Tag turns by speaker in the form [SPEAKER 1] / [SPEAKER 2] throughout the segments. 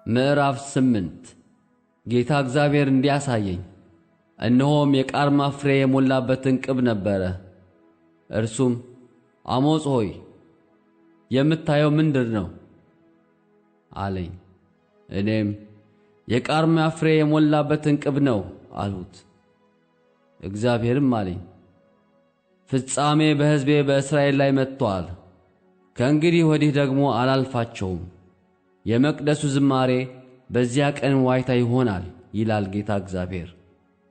[SPEAKER 1] ምዕራፍ 8 ጌታ እግዚአብሔር እንዲያሳየኝ፣ እነሆም የቃርማ ፍሬ የሞላበት እንቅብ ነበረ። እርሱም አሞጽ ሆይ የምታየው ምንድር ነው አለኝ። እኔም የቃርማ ፍሬ የሞላበት እንቅብ ነው አልሁት። እግዚአብሔርም አለኝ፣ ፍጻሜ በሕዝቤ በእስራኤል ላይ መጥቶአል። ከእንግዲህ ወዲህ ደግሞ አላልፋቸውም። የመቅደሱ ዝማሬ በዚያ ቀን ዋይታ ይሆናል ይላል ጌታ እግዚአብሔር።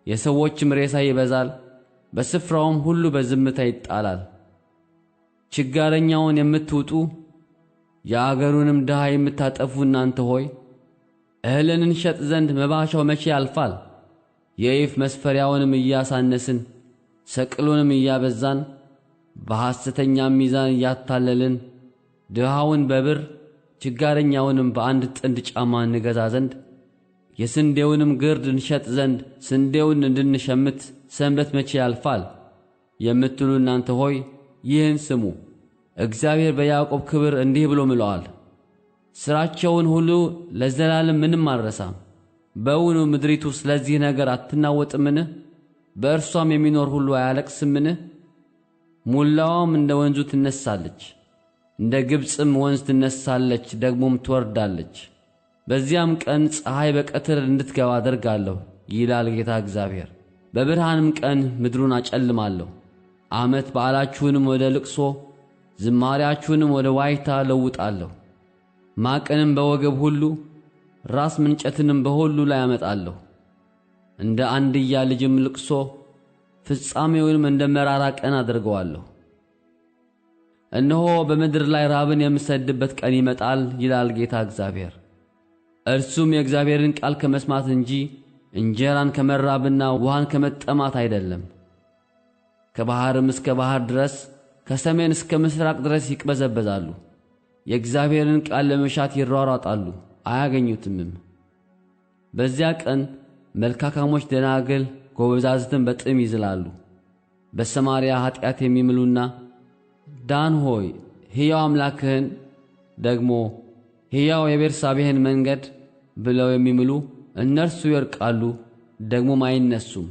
[SPEAKER 1] የሰዎችም ሬሳ ይበዛል፣ በስፍራውም ሁሉ በዝምታ ይጣላል። ችጋረኛውን የምትውጡ የአገሩንም ድሃ የምታጠፉ እናንተ ሆይ እህልን እንሸጥ ዘንድ መባቻው መቼ ያልፋል? የኢፍ መስፈሪያውንም እያሳነስን ሰቅሉንም እያበዛን በሐሰተኛም ሚዛን እያታለልን ድሃውን በብር ችጋረኛውንም በአንድ ጥንድ ጫማ እንገዛ ዘንድ የስንዴውንም ግርድ እንሸጥ ዘንድ ስንዴውን እንድንሸምት ሰንበት መቼ ያልፋል የምትሉ እናንተ ሆይ ይህን ስሙ። እግዚአብሔር በያዕቆብ ክብር እንዲህ ብሎ ምሎአል፣ ሥራቸውን ሁሉ ለዘላለም ምንም አልረሳም። በውኑ ምድሪቱ ስለዚህ ነገር አትናወጥምን? በእርሷም የሚኖር ሁሉ አያለቅስምን? ሙላዋም እንደ ወንዙ ትነሳለች፣ እንደ ግብጽም ወንዝ ትነሳለች፣ ደግሞም ትወርዳለች። በዚያም ቀን ፀሐይ በቀትር እንድትገባ አደርጋለሁ ይላል ጌታ እግዚአብሔር። በብርሃንም ቀን ምድሩን አጨልማለሁ። ዓመት በዓላችሁንም ወደ ልቅሶ ዝማሪያችሁንም ወደ ዋይታ ለውጣለሁ። ማቅንም በወገብ ሁሉ ራስ ምንጨትንም በሁሉ ላይ አመጣለሁ። እንደ አንድያ ልጅም ልቅሶ ፍጻሜውንም እንደ መራራ ቀን አድርገዋለሁ። እነሆ በምድር ላይ ራብን የምሰድበት ቀን ይመጣል ይላል ጌታ እግዚአብሔር። እርሱም የእግዚአብሔርን ቃል ከመስማት እንጂ እንጀራን ከመራብና ውሃን ከመጠማት አይደለም። ከባሕርም እስከ ባሕር ድረስ ከሰሜን እስከ ምስራቅ ድረስ ይቅበዘበዛሉ። የእግዚአብሔርን ቃል ለመሻት ይሯሯጣሉ፣ አያገኙትምም። በዚያ ቀን መልካካሞች ደናግል ጎበዛዝትን በጥም ይዝላሉ። በሰማርያ ኃጢአት የሚምሉና ዳን ሆይ ሕያው አምላክህን ደግሞ ሕያው የቤርሳቤህን መንገድ ብለው የሚምሉ እነርሱ ይወድቃሉ፣ ደግሞም አይነሱም።